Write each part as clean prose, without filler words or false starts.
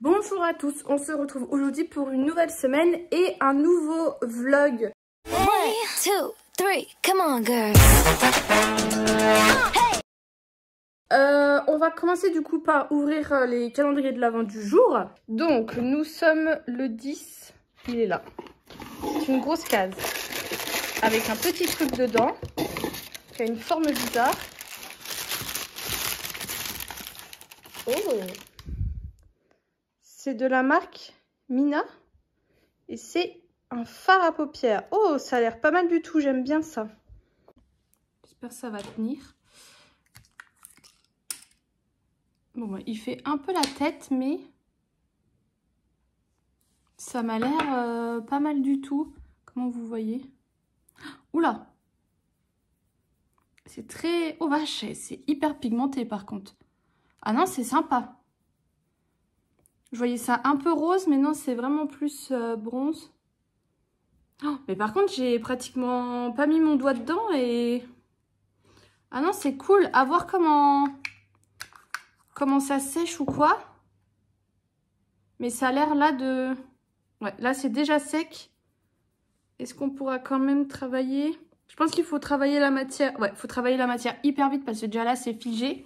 Bonjour à tous, on se retrouve aujourd'hui pour une nouvelle semaine et un nouveau vlog. 1, 2, 3, come on girl. On va commencer du coup par ouvrir les calendriers de l'Avent du jour. Donc nous sommes le 10, il est là. C'est une grosse case avec un petit truc dedans qui a une forme bizarre. Oh, c'est de la marque Mina et c'est un fard à paupières. Oh, ça a l'air pas mal du tout, j'aime bien ça. J'espère que ça va tenir. Bon, il fait un peu la tête, mais ça m'a l'air pas mal du tout. Comment vous voyez? Oula! C'est très... Oh vache, c'est hyper pigmenté par contre. Ah non, c'est sympa. Je voyais ça un peu rose, mais non, c'est vraiment plus bronze. Oh, mais par contre, j'ai pratiquement pas mis mon doigt dedans et... Ah non, c'est cool. À voir comment ça sèche ou quoi. Mais ça a l'air là de... Ouais, là, c'est déjà sec. Est-ce qu'on pourra quand même travailler? Je pense qu'il faut travailler la matière. Ouais, il faut travailler la matière hyper vite parce que déjà là, c'est figé.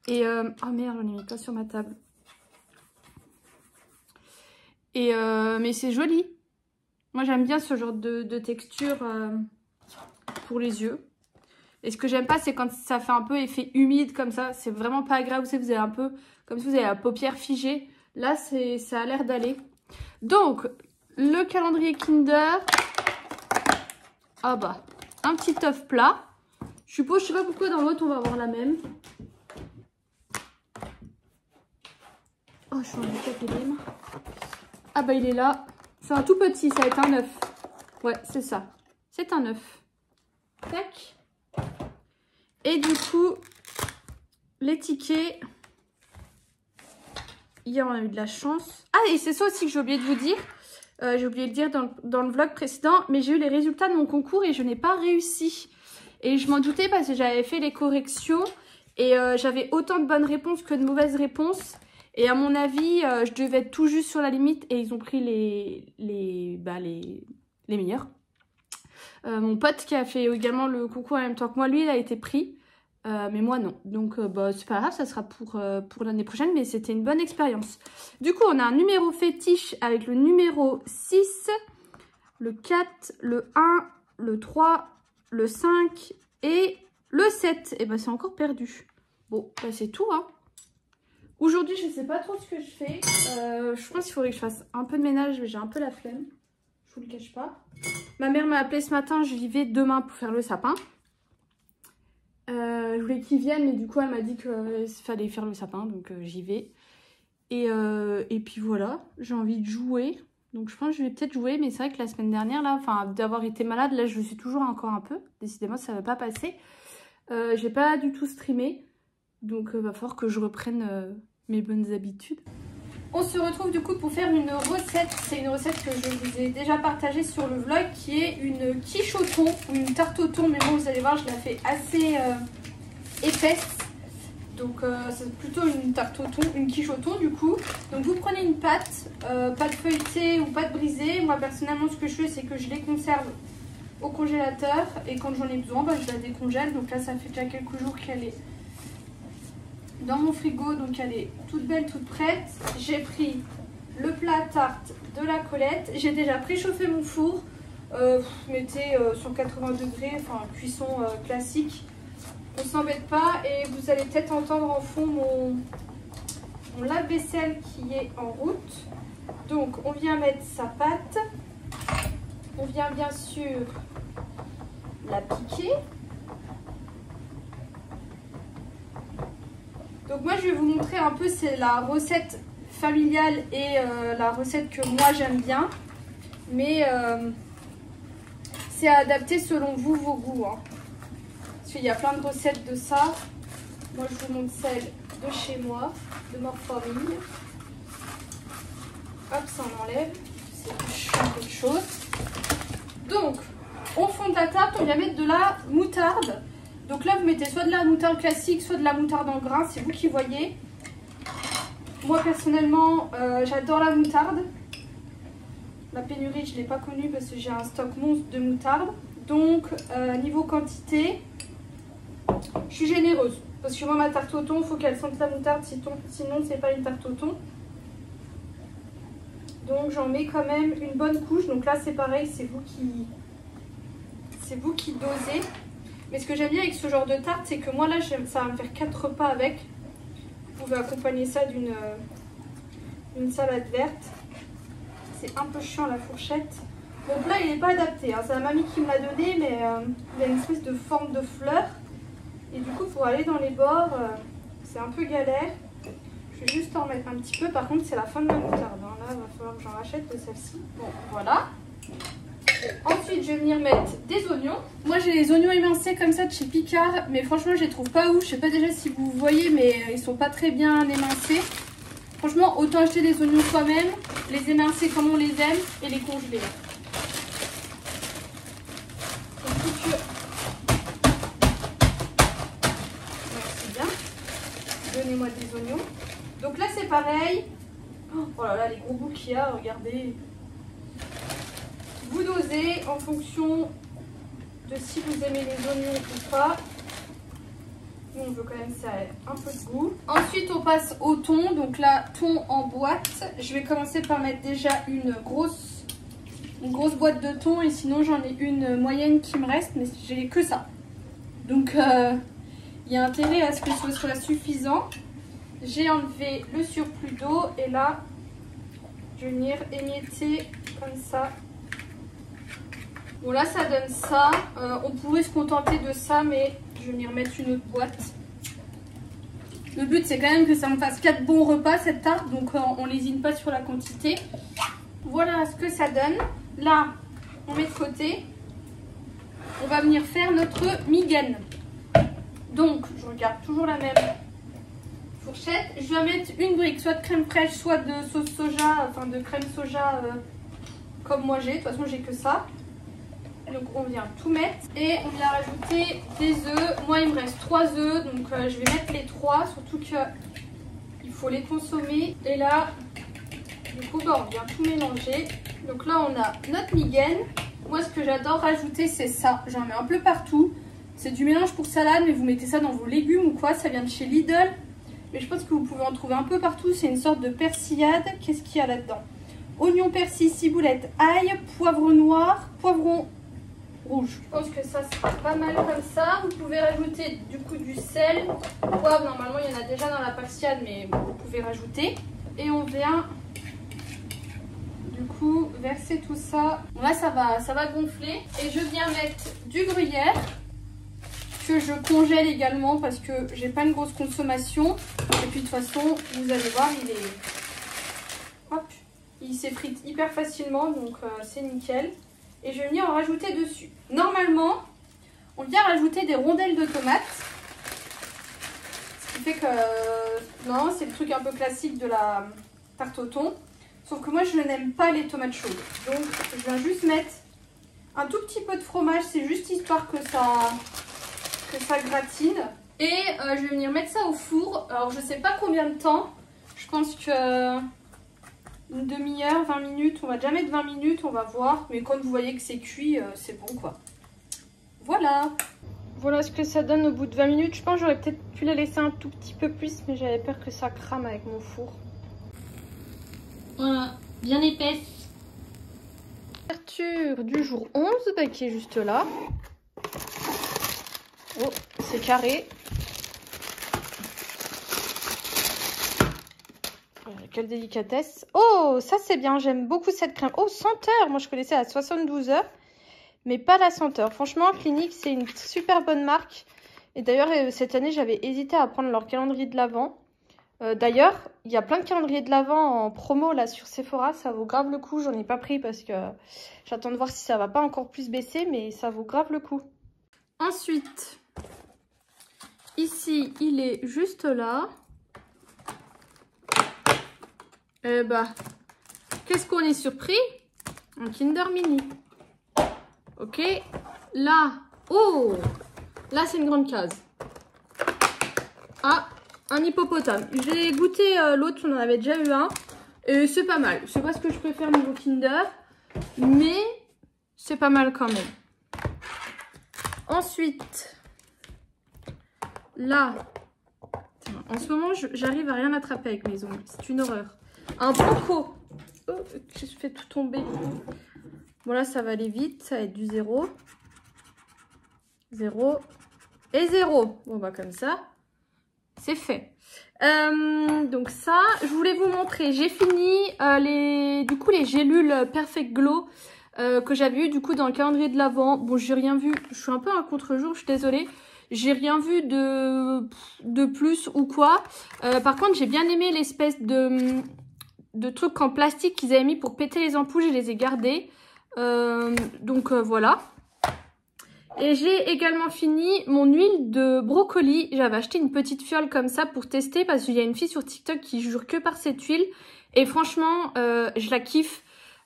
Et... Oh merde, j'en ai mis pas sur ma table. Et mais c'est joli. Moi, j'aime bien ce genre de texture pour les yeux. Et ce que j'aime pas, c'est quand ça fait un peu effet humide comme ça. C'est vraiment pas agréable. Vous savez, vous avez un peu comme si vous avez la paupière figée. Là, ça a l'air d'aller. Donc, le calendrier Kinder. Ah bah, un petit œuf plat. Je suppose, je sais pas pourquoi dans l'autre, on va avoir la même. Oh, je suis en train de taper les mains. Ah bah, il est là. C'est un tout petit, ça va être un œuf. Ouais, c'est ça. C'est un œuf. Tac. Et du coup, les tickets, hier on a eu de la chance. Ah, et c'est ça aussi que j'ai oublié de vous dire. J'ai oublié de dire dans le vlog précédent, mais j'ai eu les résultats de mon concours et je n'ai pas réussi. Et je m'en doutais parce que j'avais fait les corrections et j'avais autant de bonnes réponses que de mauvaises réponses. Et à mon avis, je devais être tout juste sur la limite et ils ont pris les meilleurs. Mon pote qui a fait également le concours en même temps que moi, lui, il a été pris. Mais moi, non. Donc, bah, c'est pas grave, ça sera pour l'année prochaine. Mais c'était une bonne expérience. Du coup, on a un numéro fétiche avec le numéro 6, le 4, le 1, le 3, le 5 et le 7. Et bah, c'est encore perdu. Bon, bah, c'est tout, hein. Aujourd'hui, je ne sais pas trop ce que je fais. Je pense qu'il faudrait que je fasse un peu de ménage, mais j'ai un peu la flemme. Je vous le cache pas. Ma mère m'a appelé ce matin, je y vais demain pour faire le sapin. Je voulais qu'ils viennent, mais du coup, elle m'a dit qu'il fallait faire le sapin, donc j'y vais. Et puis voilà, j'ai envie de jouer. Donc je pense que je vais peut-être jouer, mais c'est vrai que la semaine dernière, là, enfin, d'avoir été malade, là, je suis toujours encore un peu. Décidément, ça ne va pas passer. J'ai pas du tout streamé. Donc va falloir que je reprenne mes bonnes habitudes. On se retrouve du coup pour faire une recette. C'est une recette que je vous ai déjà partagée sur le vlog, qui est une quiche au thon ou une tarte au thon. Mais bon, vous allez voir, je la fais assez épaisse. Donc c'est plutôt une tarte au thon, une quiche au thon du coup. Donc vous prenez une pâte, pâte feuilletée ou pâte brisée. Moi personnellement, ce que je fais, c'est que je les conserve au congélateur. Et quand j'en ai besoin, bah, je la décongèle. Donc là, ça fait déjà quelques jours qu'elle est dans mon frigo, donc elle est toute belle, toute prête. J'ai pris le plat tarte de la Colette. J'ai déjà préchauffé mon four. Mettez sur 80 degrés, enfin cuisson classique. On s'embête pas et vous allez peut-être entendre en fond mon lave-vaisselle qui est en route. Donc on vient mettre sa pâte. On vient bien sûr la piquer. Donc moi je vais vous montrer un peu, c'est la recette familiale et la recette que moi j'aime bien. Mais c'est à adapter selon vous, vos goûts. Hein. Parce qu'il y a plein de recettes de ça. Moi je vous montre celle de chez moi, de Morphorine. Hop, ça on enlève. C'est chiant quelque chose. Donc, au fond de la tarte, on vient mettre de la moutarde. Donc là, vous mettez soit de la moutarde classique, soit de la moutarde en grains. C'est vous qui voyez. moi personnellement, j'adore la moutarde. La pénurie, je ne l'ai pas connue parce que j'ai un stock monstre de moutarde. Donc, niveau quantité, je suis généreuse. Parce que moi, ma tarte au thon, il faut qu'elle sente la moutarde, sinon c'est pas une tarte au thon. Donc, j'en mets quand même une bonne couche. Donc là, c'est pareil, c'est vous qui dosez. Mais ce que j'aime bien avec ce genre de tarte, c'est que moi, là, ça va me faire 4 repas avec. Vous pouvez accompagner ça d'une salade verte. C'est un peu chiant la fourchette. Mon plat, il n'est pas adapté. Hein. C'est la mamie qui me l'a donné, mais il a une espèce de forme de fleur. Et du coup, pour aller dans les bords, c'est un peu galère. Je vais juste en mettre un petit peu. Par contre, c'est la fin de ma moutarde. Hein. Là, il va falloir que j'en rachète de celle-ci. Bon, voilà. Ensuite, je vais venir mettre des oignons. Moi, j'ai les oignons émincés comme ça de chez Picard. Mais franchement, je les trouve pas ouf. Je sais pas déjà si vous voyez, mais ils sont pas très bien émincés. Franchement, autant acheter des oignons soi-même, les émincer comme on les aime et les congeler. Merci bien. Donnez-moi des oignons. Donc là, c'est pareil. Oh là là, les gros bouts qu'il y a, regardez. Vous dosez en fonction de si vous aimez les oignons ou pas. Nous, on veut quand même ça ait un peu de goût. Ensuite, on passe au thon. Donc là, thon en boîte. Je vais commencer par mettre déjà une grosse boîte de thon. Et sinon, j'en ai une moyenne qui me reste. Mais j'ai que ça. Donc, il y a intérêt à ce que ce soit suffisant. J'ai enlevé le surplus d'eau. Et là, je vais venir émietter comme ça. Bon, là, ça donne ça. On pourrait se contenter de ça, mais je vais venir mettre une autre boîte. Le but, c'est quand même que ça me fasse 4 bons repas, cette tarte. Donc, on lésine pas sur la quantité. Voilà ce que ça donne. Là, on met de côté. On va venir faire notre migaine. Donc, je regarde toujours la même fourchette. Je vais mettre une brique, soit de crème fraîche, soit de sauce soja, enfin de crème soja, comme moi j'ai. De toute façon, j'ai que ça. Donc on vient tout mettre et on vient rajouter des œufs. Moi il me reste 3 œufs, donc je vais mettre les 3, surtout qu'il faut les consommer. Et là, du coup, on vient tout mélanger. Donc là on a notre migaine. Moi ce que j'adore rajouter c'est ça, j'en mets un peu partout. C'est du mélange pour salade, mais vous mettez ça dans vos légumes ou quoi, ça vient de chez Lidl. Mais je pense que vous pouvez en trouver un peu partout, c'est une sorte de persillade. Qu'est-ce qu'il y a là-dedans? Oignon, persil, ciboulette, ail, poivre noir, poivron rouge. Je pense que ça sera pas mal comme ça. Vous pouvez rajouter du coup du sel. Poivre, normalement il y en a déjà dans la persillade, mais vous pouvez rajouter. Et on vient du coup verser tout ça. Bon, là ça va gonfler. Et je viens mettre du gruyère que je congèle également parce que j'ai pas une grosse consommation. Et puis de toute façon, vous allez voir, il s'effrite hyper facilement, donc c'est nickel. Et je vais venir en rajouter dessus. Normalement, on vient rajouter des rondelles de tomates. Ce qui fait que... non, c'est le truc un peu classique de la tarte au thon. Sauf que moi, je n'aime pas les tomates chaudes. Donc, je viens juste mettre un tout petit peu de fromage. C'est juste histoire que ça gratine. Et je vais venir mettre ça au four. Alors, je sais pas combien de temps. Je pense que... une demi-heure, 20 minutes, on va déjà mettre 20 minutes, on va voir. Mais quand vous voyez que c'est cuit, c'est bon quoi. Voilà. Voilà ce que ça donne au bout de 20 minutes. Je pense que j'aurais peut-être pu la laisser un tout petit peu plus, mais j'avais peur que ça crame avec mon four. Voilà, bien épaisse. Ouverture du jour 11, qui est juste là. Oh, c'est carré. Quelle délicatesse. Oh, ça c'est bien, j'aime beaucoup cette crème. Oh, senteur, moi je connaissais la 72 heures, mais pas la senteur. Franchement, Clinique, c'est une super bonne marque. Et d'ailleurs, cette année, j'avais hésité à prendre leur calendrier de l'Avent. D'ailleurs, il y a plein de calendriers de l'Avent en promo là sur Sephora. Ça vaut grave le coup. J'en ai pas pris parce que j'attends de voir si ça va pas encore plus baisser, mais ça vaut grave le coup. Ensuite, ici, il est juste là. Qu'est-ce qu'on est surpris? Un Kinder Mini. Ok. Là, oh, là c'est une grande case. Ah, un hippopotame. J'ai goûté l'autre, on en avait déjà eu un. Et c'est pas mal. C'est pas ce que je préfère niveau Kinder. Mais c'est pas mal quand même. Ensuite, là, en ce moment, j'arrive à rien attraper avec mes ongles. C'est une horreur. Un Poco. Oh, je fais tout tomber. Bon, là, ça va aller vite. Ça va être du 0. 0. Et 0. Bon, bah, comme ça, c'est fait. Donc ça, je voulais vous montrer. J'ai fini du coup, les gélules Perfect Glow que j'avais eu du coup dans le calendrier de l'Avent. Bon, j'ai rien vu. Je suis un peu à contre-jour, je suis désolée. J'ai rien vu de plus ou quoi. Par contre, j'ai bien aimé l'espèce de trucs en plastique qu'ils avaient mis pour péter les ampoules. Je les ai gardés. Donc voilà. Et j'ai également fini mon huile de brocoli. J'avais acheté une petite fiole comme ça pour tester parce qu'il y a une fille sur TikTok qui jure que par cette huile. Et franchement, je la kiffe.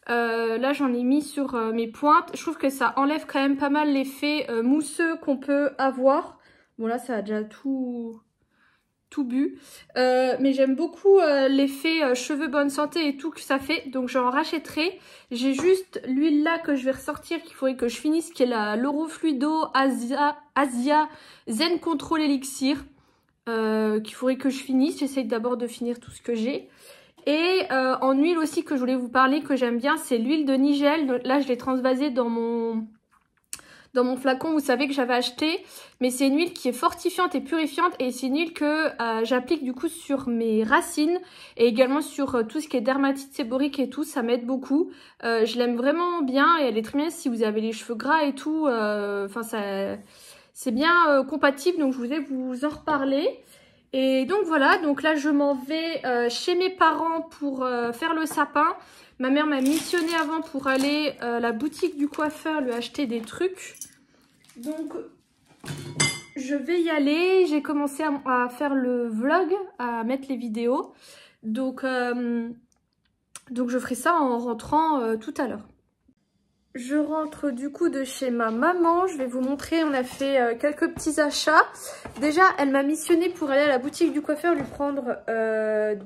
Là, j'en ai mis sur mes pointes. Je trouve que ça enlève quand même pas mal l'effet mousseux qu'on peut avoir. Bon, là, ça a déjà tout bu. Mais j'aime beaucoup l'effet cheveux bonne santé et tout que ça fait. Donc, j'en rachèterai. J'ai juste l'huile là que je vais ressortir qu'il faudrait que je finisse, qui est l'Eurofluido Asia Zen Control Elixir. Qu'il faudrait que je finisse. J'essaye d'abord de finir tout ce que j'ai. Et en huile aussi que je voulais vous parler, que j'aime bien, c'est l'huile de Nigel. Là, je l'ai transvasée dans mon flacon, vous savez, que j'avais acheté. Mais c'est une huile qui est fortifiante et purifiante. Et c'est une huile que j'applique du coup sur mes racines. Et également sur tout ce qui est dermatite séborique et tout. Ça m'aide beaucoup. Je l'aime vraiment bien. Et elle est très bien si vous avez les cheveux gras et tout. Enfin, c'est bien compatible. Donc, je voulais vous en reparler. Et donc voilà, donc là je m'en vais chez mes parents pour faire le sapin. Ma mère m'a missionné avant pour aller à la boutique du coiffeur lui acheter des trucs. Donc je vais y aller. J'ai commencé à faire le vlog, à mettre les vidéos. Donc je ferai ça en rentrant tout à l'heure. Je rentre du coup de chez ma maman, je vais vous montrer, on a fait quelques petits achats. Déjà, elle m'a missionné pour aller à la boutique du coiffeur lui prendre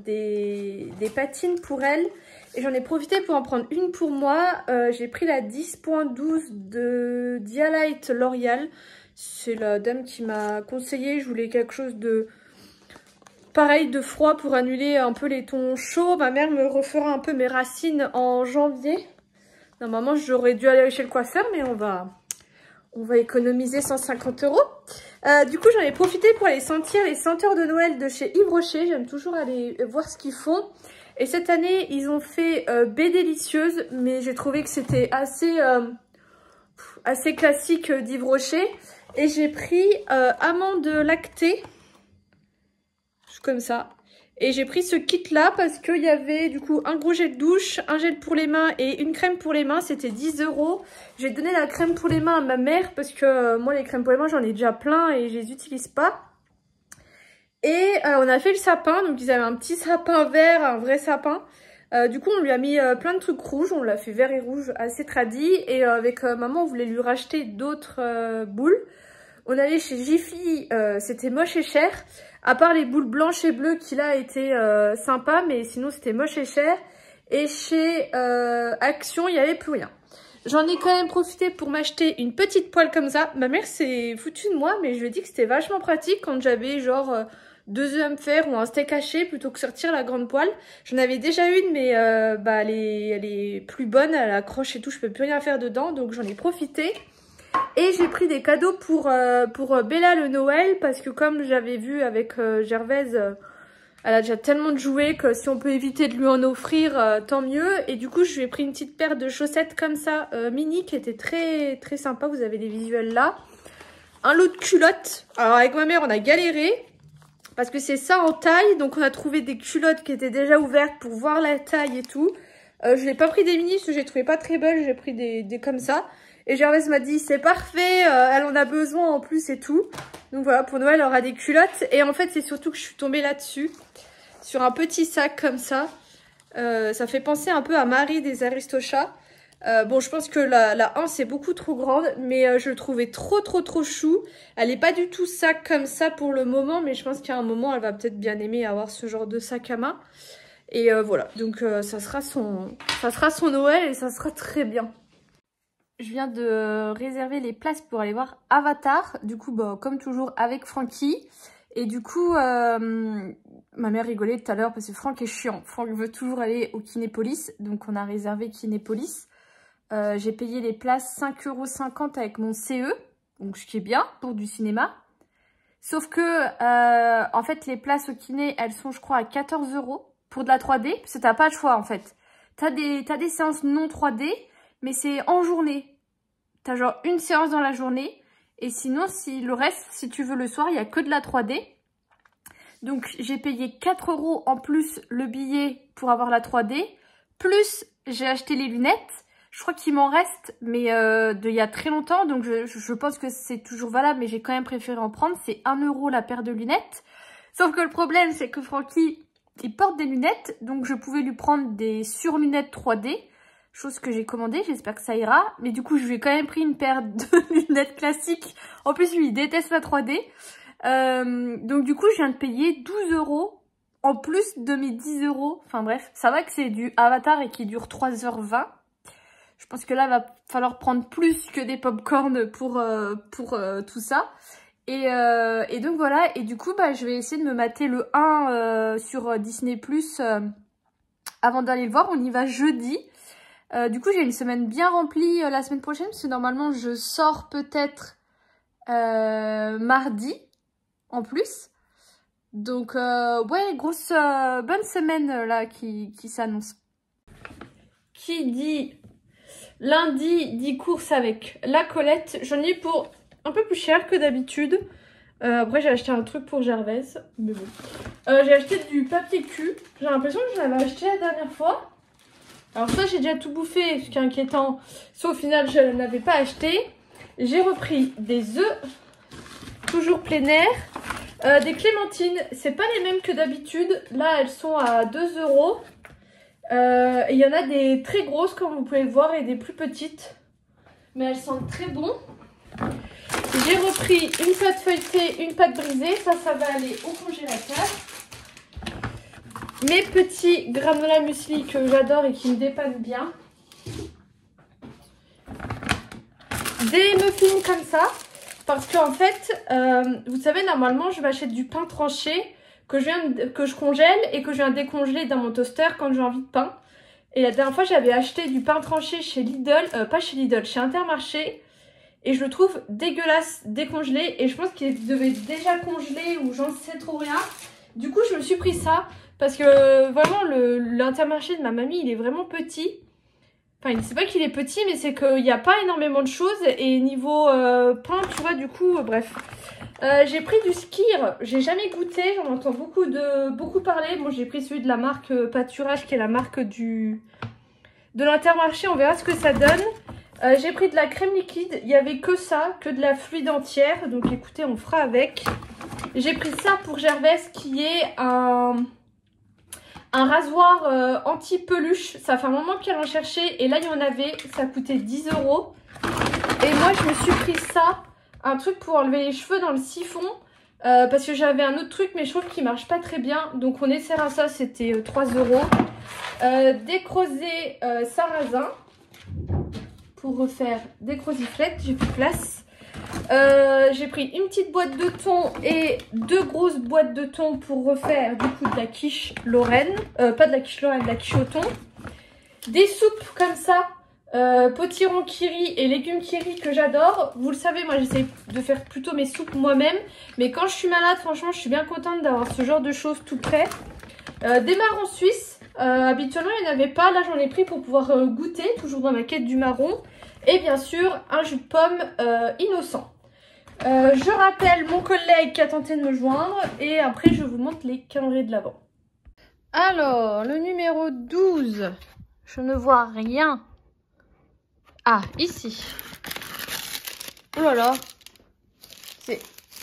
des patines pour elle. Et j'en ai profité pour en prendre une pour moi. J'ai pris la 10.12 de Dialight L'Oréal. C'est la dame qui m'a conseillé, je voulais quelque chose de pareil, de froid pour annuler un peu les tons chauds. Ma mère me refera un peu mes racines en janvier. Normalement, j'aurais dû aller chez le coiffeur, mais on va économiser 150 €. Du coup, j'en ai profité pour aller sentir les senteurs de Noël de chez Yves Rocher. J'aime toujours aller voir ce qu'ils font. Et cette année, ils ont fait Baie Délicieuse, mais j'ai trouvé que c'était assez classique d'Yves Rocher. Et j'ai pris amande lactée, comme ça. Et j'ai pris ce kit là parce qu'il y avait du coup un gros gel douche, un gel pour les mains et une crème pour les mains. C'était 10 €. J'ai donné la crème pour les mains à ma mère parce que moi les crèmes pour les mains j'en ai déjà plein et je les utilise pas. Et on a fait le sapin, donc ils avaient un petit sapin vert, un vrai sapin. Du coup on lui a mis plein de trucs rouges, on l'a fait vert et rouge assez tradi. Et avec maman on voulait lui racheter d'autres boules. On allait chez Jiffy, c'était moche et cher. À part les boules blanches et bleues qui là étaient sympas, mais sinon c'était moche et cher. Et chez Action, il n'y avait plus rien. J'en ai quand même profité pour m'acheter une petite poêle comme ça. Ma mère s'est foutue de moi, mais je lui ai dit que c'était vachement pratique quand j'avais genre 2 œufs à me faire ou un steak haché plutôt que sortir la grande poêle. J'en avais déjà une, mais elle est plus bonne, elle accroche et tout, je peux plus rien faire dedans, donc j'en ai profité. Et j'ai pris des cadeaux pour Bella le Noël parce que comme j'avais vu avec Gervaise, elle a déjà tellement de jouets que si on peut éviter de lui en offrir, tant mieux. Et du coup, je lui ai pris une petite paire de chaussettes comme ça, mini, qui était très très sympa. Vous avez les visuels là. Un lot de culottes. Alors avec ma mère, on a galéré parce que c'est ça en taille. Donc on a trouvé des culottes qui étaient déjà ouvertes pour voir la taille et tout. Je n'ai pas pris des mini parce que je les trouvais pas très belles. J'ai pris des comme ça. Et Gervaise m'a dit c'est parfait, elle en a besoin en plus et tout. Donc voilà, pour Noël elle aura des culottes. Et en fait c'est surtout que je suis tombée là-dessus. Sur un petit sac comme ça. Ça fait penser un peu à Marie des Aristochats. Bon, je pense que la 1 c'est beaucoup trop grande, mais je le trouvais trop chou. Elle est pas du tout sac comme ça pour le moment, mais je pense qu'à un moment elle va peut-être bien aimer avoir ce genre de sac à main. Et voilà, donc ça sera son Noël et ça sera très bien. Je viens de réserver les places pour aller voir Avatar, du coup bah, comme toujours avec Francky. Et du coup, ma mère rigolait tout à l'heure parce que Franck est chiant. Franck veut toujours aller au Kinépolis, donc on a réservé Kinépolis. J'ai payé les places 5,50 € avec mon CE, donc ce qui est bien pour du cinéma. Sauf que, en fait, les places au kiné, elles sont, je crois, à 14 € pour de la 3D, parce que t'as pas le choix, en fait. T'as des séances non 3D, mais c'est en journée. T'as genre une séance dans la journée, et sinon, si le reste, si tu veux le soir, il y a que de la 3D. Donc, j'ai payé 4 € en plus le billet pour avoir la 3D, plus j'ai acheté les lunettes. Je crois qu'il m'en reste, mais il y a très longtemps, donc je pense que c'est toujours valable, mais j'ai quand même préféré en prendre. C'est 1 € la paire de lunettes. Sauf que le problème, c'est que Francky, il porte des lunettes, donc je pouvais lui prendre des surlunettes 3D, chose que j'ai commandée, j'espère que ça ira. Mais du coup, je lui ai quand même pris une paire de lunettes classiques. En plus, lui, il déteste la 3D. Donc du coup, je viens de payer 12 € en plus de mes 10 €. Enfin bref, ça va que c'est du Avatar et qui dure 3h20. Je pense que là, il va falloir prendre plus que des pop-corn pour tout ça. Et donc voilà, et du coup, bah, je vais essayer de me mater le 1 sur Disney+, avant d'aller le voir. On y va jeudi. Du coup, j'ai une semaine bien remplie la semaine prochaine, parce que normalement, je sors peut-être mardi, en plus. Donc, ouais, grosse, bonne semaine, là, qui s'annonce. Qui dit... Lundi, 10 courses avec la Colette. J'en ai eu pour un peu plus cher que d'habitude. Après, j'ai acheté un truc pour Gervaise. Mais bon. J'ai acheté du papier cul. J'ai l'impression que je l'avais acheté la dernière fois. Alors ça, j'ai déjà tout bouffé, ce qui est inquiétant. Soit au final, je n'avais pas acheté. J'ai repris des œufs. Toujours plein air. Des clémentines. C'est pas les mêmes que d'habitude. Là, elles sont à 2 €. Il y en a des très grosses comme vous pouvez le voir et des plus petites, mais elles sentent très bon. J'ai repris une pâte feuilletée, une pâte brisée, ça va aller au congélateur. Mes petits granola muesli que j'adore et qui me dépannent bien. Des muffins comme ça, parce qu'en fait, vous savez, normalement je m'achète du pain tranché que je congèle et que je viens décongeler dans mon toaster quand j'ai envie de pain. Et la dernière fois, j'avais acheté du pain tranché chez Lidl, pas chez Lidl, chez Intermarché. Et je le trouve dégueulasse décongelé. Et je pense qu'il devait déjà congeler ou j'en sais trop rien. Du coup, je me suis pris ça parce que vraiment, l'Intermarché de ma mamie, il est vraiment petit. Enfin, c'est pas qu'il est petit, mais c'est qu'il n'y a pas énormément de choses. Et niveau pain, tu vois, du coup, bref. J'ai pris du Skyr, j'ai jamais goûté, j'en entends beaucoup parler. Moi j'ai pris celui de la marque Pâturage qui est la marque de l'Intermarché, on verra ce que ça donne. J'ai pris de la crème liquide, il n'y avait que ça, que de la fluide entière, donc écoutez on fera avec. J'ai pris ça pour Gervaise qui est un rasoir anti-peluche, ça fait un moment qu'elle en cherchait et là il y en avait, ça coûtait 10 €. Et moi je me suis pris ça. Un truc pour enlever les cheveux dans le siphon. Parce que j'avais un autre truc mais je trouve qu'il marche pas très bien. Donc on essaiera ça, c'était 3 €. Des creusets sarrasin. Pour refaire des croziflettes, j'ai plus de place. J'ai pris une petite boîte de thon et 2 grosses boîtes de thon pour refaire du coup de la quiche Lorraine. Pas de la quiche Lorraine, de la quiche au thon. Des soupes comme ça. Potiron kiri et légumes kiri que j'adore. Vous le savez, moi j'essaie de faire plutôt mes soupes moi-même. Mais quand je suis malade, franchement, je suis bien contente d'avoir ce genre de choses tout près. Des marrons suisses. Habituellement, il n'y en avait pas. Là, j'en ai pris pour pouvoir goûter, toujours dans ma quête du marron. Et bien sûr, un jus de pomme innocent. Je rappelle mon collègue qui a tenté de me joindre. Et après, je vous montre les calendriers de l'Avent. Alors, le numéro 12. Je ne vois rien. Ah, ici. Oh là là.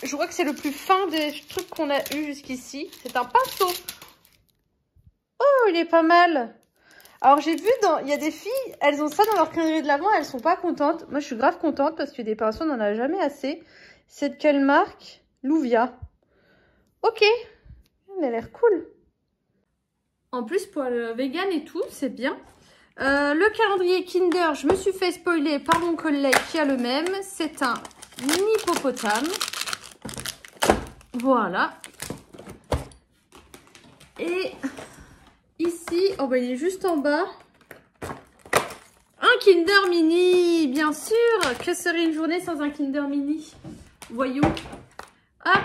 Je crois que c'est le plus fin des trucs qu'on a eu jusqu'ici. C'est un pinceau. Oh, il est pas mal. Alors j'ai vu, il y a des filles, elles ont ça dans leur calendrier de l'Avent, elles sont pas contentes. Moi je suis grave contente parce que des décorations, on n'en a jamais assez. C'est de quelle marque? Louvia. Ok, elle a l'air cool. En plus pour le vegan et tout, c'est bien. Le calendrier Kinder, je me suis fait spoiler par mon collègue qui a le même. C'est un hippopotame. Voilà. Et ici, oh bah il est juste en bas. Un Kinder Mini, bien sûr. Que serait une journée sans un Kinder Mini? Voyons. Hop.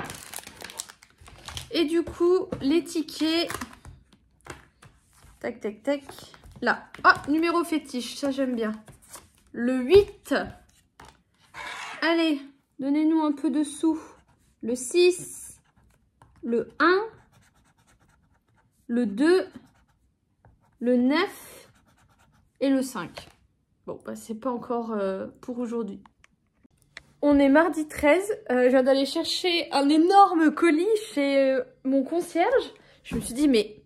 Et du coup, les tickets. Tac, tac, tac. Là. Ah, numéro fétiche, ça j'aime bien. Le 8. Allez, donnez-nous un peu de sous. Le 6. Le 1. Le 2. Le 9. Et le 5. Bon, bah c'est pas encore pour aujourd'hui. On est mardi 13. Je viens d'aller chercher un énorme colis chez mon concierge. Je me suis dit, mais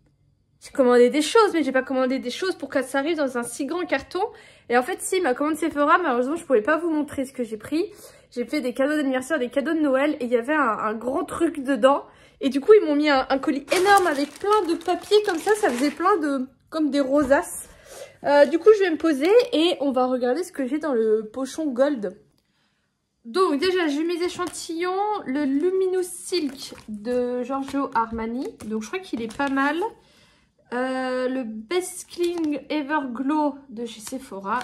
j'ai commandé des choses, mais j'ai pas commandé des choses pour que ça arrive dans un si grand carton. Et en fait, si, ma commande Sephora, malheureusement, je pouvais pas vous montrer ce que j'ai pris. J'ai fait des cadeaux d'anniversaire, des cadeaux de Noël, et il y avait un grand truc dedans. Et du coup, ils m'ont mis un colis énorme avec plein de papiers comme ça faisait plein de, comme des rosaces. Du coup, je vais me poser et on va regarder ce que j'ai dans le pochon gold. Donc déjà, j'ai mes échantillons, le Luminous Silk de Giorgio Armani. Donc je crois qu'il est pas mal. Le Best Clean Ever Glow de chez Sephora.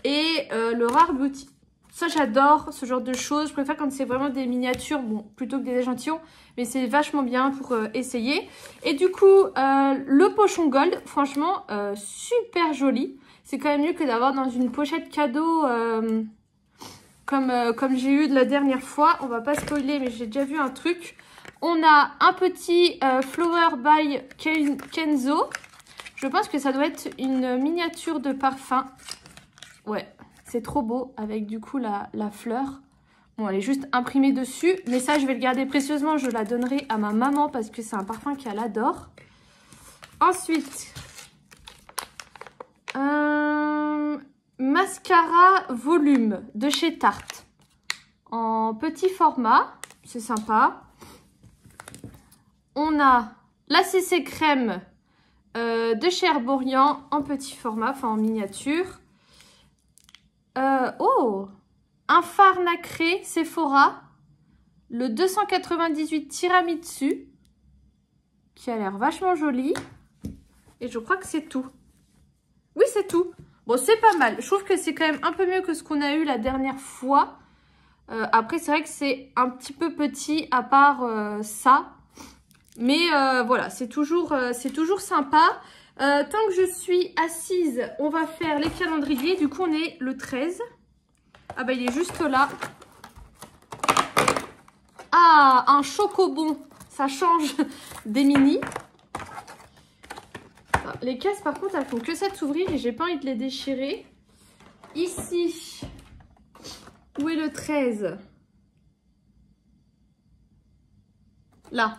Et le Rare Beauty. Ça, j'adore ce genre de choses. Je préfère quand c'est vraiment des miniatures, bon, plutôt que des échantillons. Mais c'est vachement bien pour essayer. Et du coup, le pochon gold, franchement, super joli. C'est quand même mieux que d'avoir dans une pochette cadeau comme j'ai eu de la dernière fois. On va pas spoiler, mais j'ai déjà vu un truc. On a un petit Flower by Kenzo. Je pense que ça doit être une miniature de parfum. Ouais. C'est trop beau avec du coup la fleur. Bon, elle est juste imprimée dessus. Mais ça, je vais le garder précieusement. Je la donnerai à ma maman parce que c'est un parfum qu'elle adore. Ensuite, mascara volume de chez Tarte. En petit format. C'est sympa. On a la CC crème de chez Herborian en petit format, enfin en miniature. Oh, un fard nacré Sephora, le 298 Tiramisu, qui a l'air vachement joli. Et je crois que c'est tout. Oui, c'est tout. Bon, c'est pas mal. Je trouve que c'est quand même un peu mieux que ce qu'on a eu la dernière fois. Après, c'est vrai que c'est un petit peu petit à part ça. Mais voilà, c'est toujours sympa. Tant que je suis assise, on va faire les calendriers. Du coup, on est le 13. Ah bah, il est juste là. Ah, un chocobon. Ça change des mini. Les caisses, par contre, elles font que ça de s'ouvrir et j'ai pas envie de les déchirer. Ici, où est le 13? Là.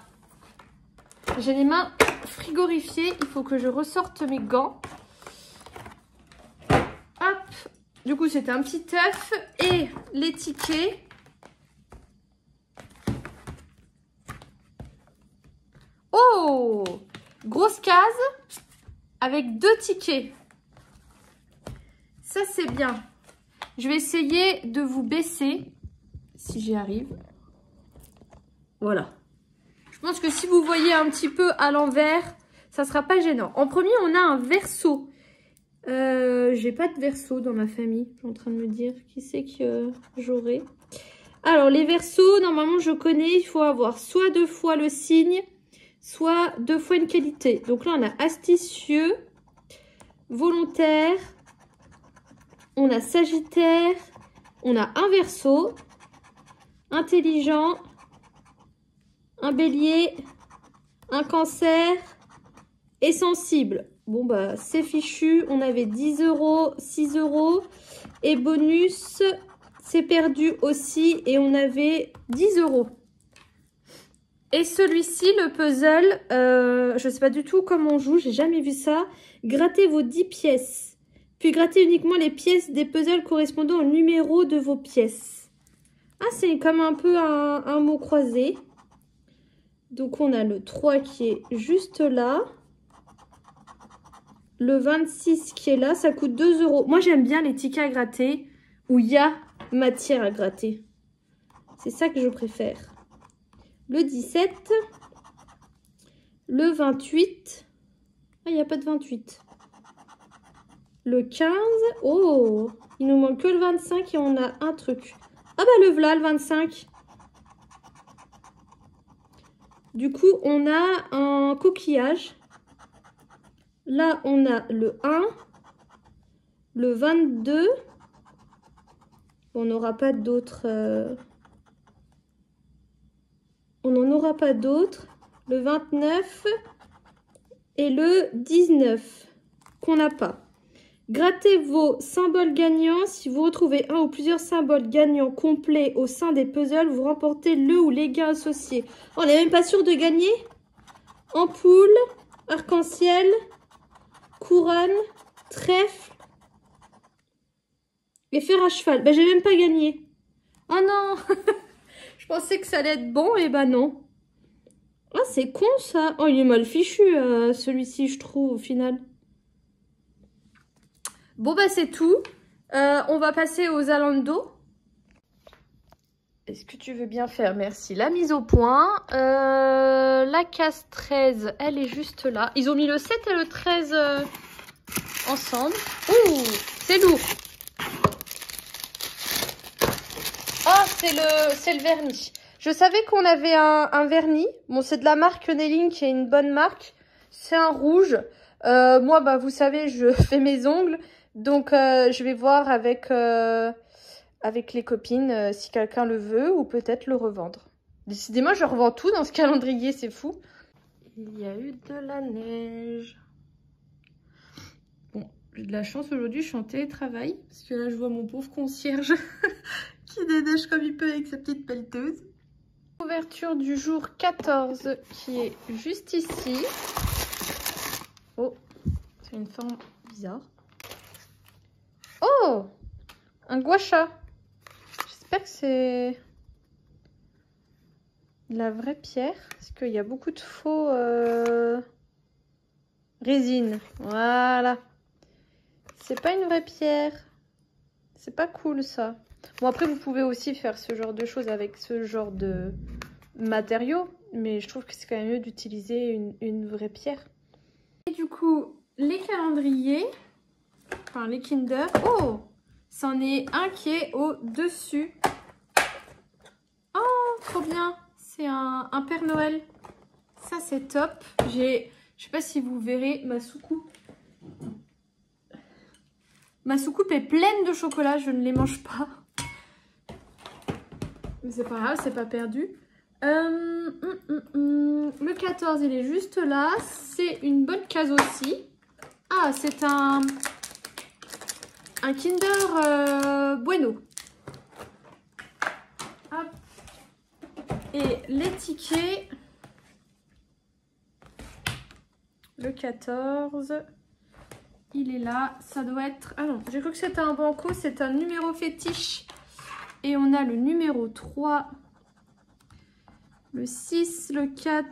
J'ai les mains frigorifiées. Il faut que je ressorte mes gants. Hop. Du coup, c'était un petit œuf. Et les tickets. Oh! Grosse case avec 2 tickets. Ça, c'est bien. Je vais essayer de vous baisser si j'y arrive. Voilà. Je pense que si vous voyez un petit peu à l'envers, ça sera pas gênant. En premier, on a un verso. J'ai pas de verso dans ma famille. Je suis en train de me dire qui c'est que j'aurai. Alors, les versos, normalement, je connais. Il faut avoir soit 2 fois le signe, soit 2 fois une qualité. Donc là, on a astucieux, volontaire, on a sagittaire, on a un verso, intelligent, un bélier, un cancer et sensible. Bon, bah, c'est fichu. On avait 10 €, 6 € et bonus, c'est perdu aussi et on avait 10 €. Et celui-ci, le puzzle, je sais pas du tout comment on joue, j'ai jamais vu ça. Grattez vos 10 pièces. Puis grattez uniquement les pièces des puzzles correspondant au numéro de vos pièces. Ah, c'est comme un peu un mot croisé. Donc on a le 3 qui est juste là. Le 26 qui est là, ça coûte 2 €. Moi j'aime bien les tickets à gratter où il y a matière à gratter. C'est ça que je préfère. Le 17. Le 28. Ah, il n'y a pas de 28. Le 15. Oh, il nous manque que le 25 et on a un truc. Ah bah le voilà, le 25. Du coup, on a un coquillage. Là, on a le 1. Le 22. On n'aura pas d'autres... On n'en aura pas d'autres. Le 29 et le 19 qu'on n'a pas. Grattez vos symboles gagnants. Si vous retrouvez un ou plusieurs symboles gagnants complets au sein des puzzles, vous remportez le ou les gains associés. On n'est même pas sûr de gagner. Ampoule, arc-en-ciel, couronne, trèfle et fer à cheval. Ben, j'ai même pas gagné. Oh non. Je pensais que ça allait être bon, et ben non. Ah, c'est con ça. Oh, il est mal fichu celui-ci, je trouve, au final. Bon, bah c'est tout. On va passer aux Zalando. Est-ce que tu veux bien faire? Merci. La mise au point. La case 13, elle est juste là. Ils ont mis le 7 et le 13 ensemble. Ouh, c'est lourd. Ah, c'est le vernis. Je savais qu'on avait un vernis. Bon, c'est de la marque Nailing qui est une bonne marque. C'est un rouge. Moi, bah, vous savez, je fais mes ongles. Donc, je vais voir avec les copines si quelqu'un le veut ou peut-être le revendre. Décidément, je revends tout dans ce calendrier, c'est fou. Il y a eu de la neige. Bon, j'ai de la chance aujourd'hui, je suis en télétravail. Parce que là, je vois mon pauvre concierge qui déneige comme il peut avec sa petite pelleteuse. Ouverture du jour 14 qui est juste ici. Oh, c'est une forme bizarre. Oh, un gua sha. J'espère que c'est de la vraie pierre. Parce qu'il y a beaucoup de faux résine. Voilà. C'est pas une vraie pierre. C'est pas cool ça. Bon, après, vous pouvez aussi faire ce genre de choses avec ce genre de matériaux. Mais je trouve que c'est quand même mieux d'utiliser une vraie pierre. Et du coup, les calendriers, enfin les Kinder. Oh, c'en est un qui est au-dessus. Oh, trop bien. C'est un Père Noël. Ça, c'est top. Je sais pas si vous verrez ma soucoupe. Ma soucoupe est pleine de chocolat. Je ne les mange pas. Mais c'est pas grave, c'est pas perdu. Le 14, il est juste là. C'est une bonne case aussi. Ah, c'est un Kinder Bueno. Hop. Et les tickets. Le 14. Il est là. Ça doit être... Ah non, j'ai cru que c'était un banco. C'est un numéro fétiche. Et on a le numéro 3, le 6, le 4,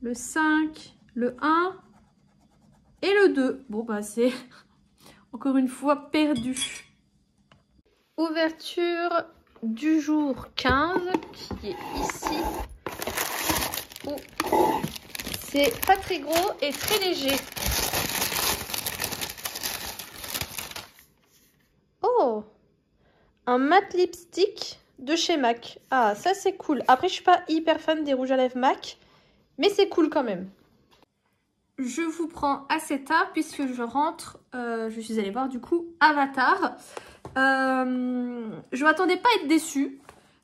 le 5, le 1 et le 2. Bon, bah c'est encore une fois perdu. Ouverture du jour 15 qui est ici. Oh. C'est pas très gros et très léger. Oh! Un matte lipstick de chez MAC. Ah, ça c'est cool. Après, je suis pas hyper fan des rouges à lèvres MAC, mais c'est cool quand même. Je vous prends assez tard puisque je rentre. Je suis allée voir du coup Avatar. Je m'attendais pas à être déçue.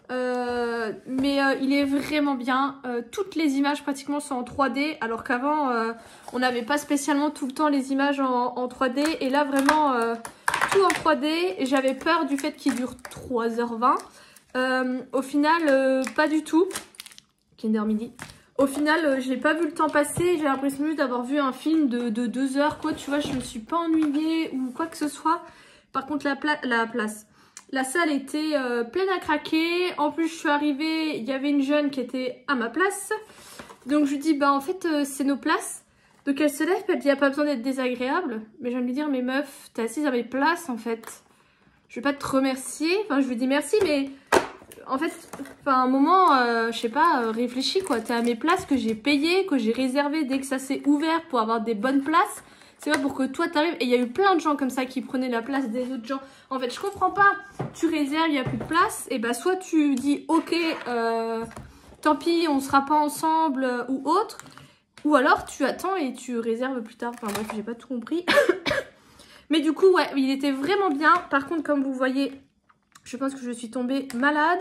Mais il est vraiment bien. Toutes les images pratiquement sont en 3D. Alors qu'avant, on n'avait pas spécialement tout le temps les images en 3D. Et là, vraiment... tout en 3D, j'avais peur du fait qu'il dure 3h20. Au final, pas du tout. Kinder Mini. Au final, je n'ai pas vu le temps passer. J'ai l'impression juste d'avoir vu un film de 2 heures, quoi. Tu vois, je ne me suis pas ennuyée ou quoi que ce soit. Par contre, la salle était pleine à craquer. En plus, je suis arrivée, il y avait une jeune qui était à ma place. Donc, je lui dis, bah en fait, c'est nos places. Donc, elle se lève, elle dit, il n'y a pas besoin d'être désagréable. Mais je viens de lui dire, mais meuf, t'es assise à mes places, en fait. Je vais pas te remercier. Enfin, je lui dis merci, mais... En fait, à un moment, je sais pas, réfléchis quoi. T'es à mes places que j'ai payées, que j'ai réservées dès que ça s'est ouvert pour avoir des bonnes places. C'est pas pour que toi t'arrives. Et il y a eu plein de gens comme ça qui prenaient la place des autres gens. En fait, je comprends pas. Tu réserves, il n'y a plus de place. Et bah, soit tu dis ok, tant pis, on sera pas ensemble ou autre. Ou alors tu attends et tu réserves plus tard. Enfin bref, j'ai pas tout compris. Mais du coup, ouais, il était vraiment bien. Par contre, comme vous voyez... Je pense que je suis tombée malade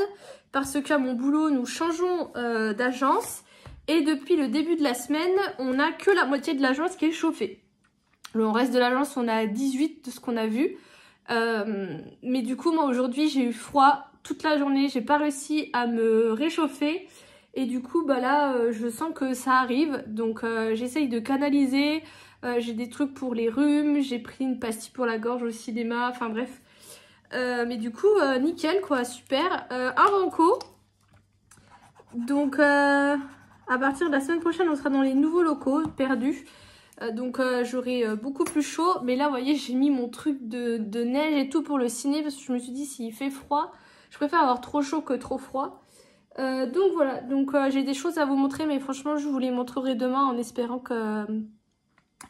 parce qu'à mon boulot, nous changeons d'agence. Et depuis le début de la semaine, on n'a que la moitié de l'agence qui est chauffée. Le reste de l'agence, on a 18 de ce qu'on a vu. Mais du coup, moi aujourd'hui, j'ai eu froid toute la journée. J'ai pas réussi à me réchauffer. Et du coup, bah là, je sens que ça arrive. Donc, j'essaye de canaliser. J'ai des trucs pour les rhumes. J'ai pris une pastille pour la gorge aussi, d'Emma. Enfin bref. Mais du coup, nickel quoi, super. Un banco. Donc, à partir de la semaine prochaine, on sera dans les nouveaux locaux, perdus. Donc, j'aurai beaucoup plus chaud. Mais là, vous voyez, j'ai mis mon truc de neige et tout pour le ciné. Parce que je me suis dit, s'il fait froid, je préfère avoir trop chaud que trop froid. Donc, voilà. Donc, j'ai des choses à vous montrer. Mais franchement, je vous les montrerai demain en espérant que...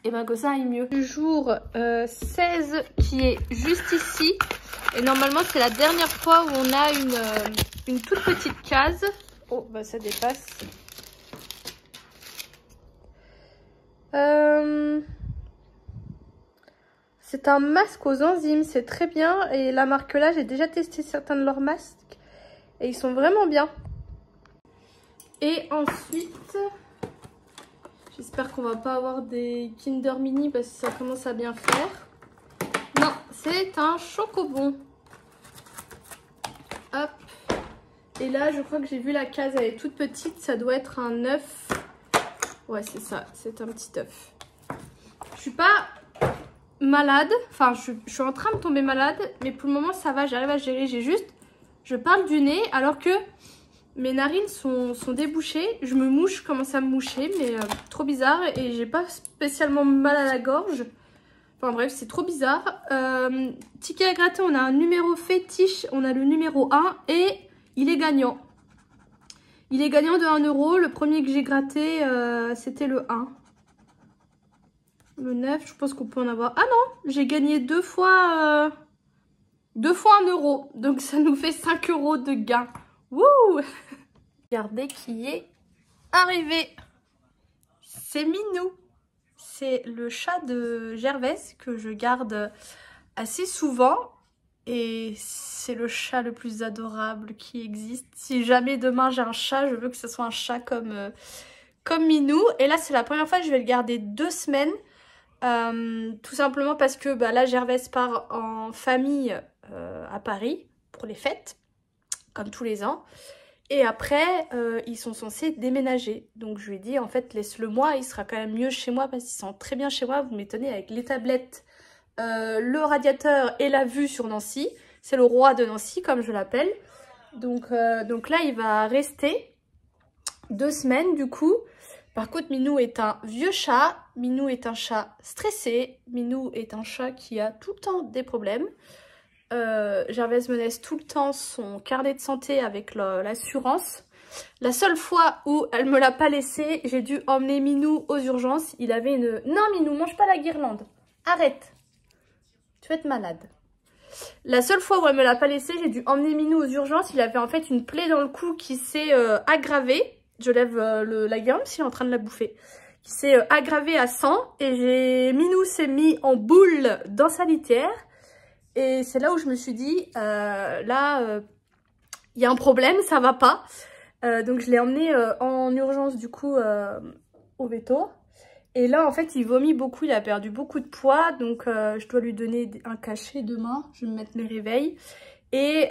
Et ben que ça aille mieux. Du jour 16 qui est juste ici. Et normalement c'est la dernière fois où on a une toute petite case. Oh bah ça dépasse. C'est un masque aux enzymes, c'est très bien. Et la marque là, j'ai déjà testé certains de leurs masques. Et ils sont vraiment bien. Et ensuite... J'espère qu'on va pas avoir des Kinder Mini parce que ça commence à bien faire. Non, c'est un chocobon. Hop. Et là, je crois que j'ai vu la case, elle est toute petite. Ça doit être un œuf. Ouais, c'est ça. C'est un petit œuf. Je suis pas malade. Enfin, je suis en train de tomber malade. Mais pour le moment, ça va. J'arrive à gérer. Je parle du nez alors que... Mes narines sont débouchées, je me mouche, je commence à me moucher, mais trop bizarre. Et j'ai pas spécialement mal à la gorge. Enfin bref, c'est trop bizarre. Ticket à gratter, on a un numéro fétiche, on a le numéro 1 et il est gagnant. Il est gagnant de 1 €. Le premier que j'ai gratté, c'était le 1. Le 9, je pense qu'on peut en avoir... Ah non, j'ai gagné 2 fois 1 €. Donc ça nous fait 5 € de gain. Wouh! Regardez qui est arrivé. C'est Minou. C'est le chat de Gervaise que je garde assez souvent. Et c'est le chat le plus adorable qui existe. Si jamais demain j'ai un chat, je veux que ce soit un chat comme Minou. Et là, c'est la première fois que je vais le garder 2 semaines. Tout simplement parce que bah, là, Gervaise part en famille à Paris pour les fêtes. Comme tous les ans. Et après, ils sont censés déménager. Donc je lui ai dit, en fait, laisse-le moi, il sera quand même mieux chez moi parce qu'il sent très bien chez moi. Vous m'étonnez avec les tablettes, le radiateur et la vue sur Nancy. C'est le roi de Nancy, comme je l'appelle. Donc là, il va rester 2 semaines du coup. Par contre, Minou est un vieux chat. Minou est un chat stressé. Minou est un chat qui a tout le temps des problèmes. Gervaise me laisse tout le temps son carnet de santé avec l'assurance. La seule fois où elle me l'a pas laissé, j'ai dû emmener Minou aux urgences. Il avait une... Non Minou, mange pas la guirlande. Arrête. Tu vas être malade. La seule fois où elle me l'a pas laissé, j'ai dû emmener Minou aux urgences. Il avait en fait une plaie dans le cou qui s'est aggravée. Je lève la guirlande parce qu'il est en train de la bouffer. Qui s'est aggravée à 100. Et Minou s'est mis en boule dans sa litière. Et c'est là où je me suis dit, il y a un problème, ça va pas. Donc je l'ai emmené en urgence du coup au veto. Et là en fait il vomit beaucoup, il a perdu beaucoup de poids. Donc je dois lui donner un cachet demain, je vais me mettre mes réveils. et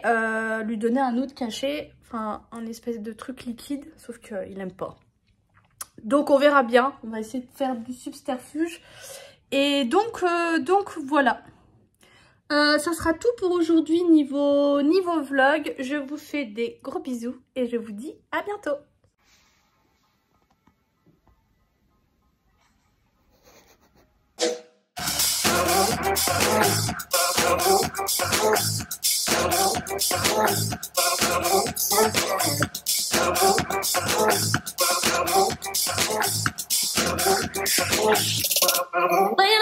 lui donner un autre cachet, enfin un espèce de truc liquide, sauf qu'il aime pas. Donc on verra bien, on va essayer de faire du subterfuge. Et donc voilà. Ça sera tout pour aujourd'hui niveau vlog. Je vous fais des gros bisous et je vous dis à bientôt. When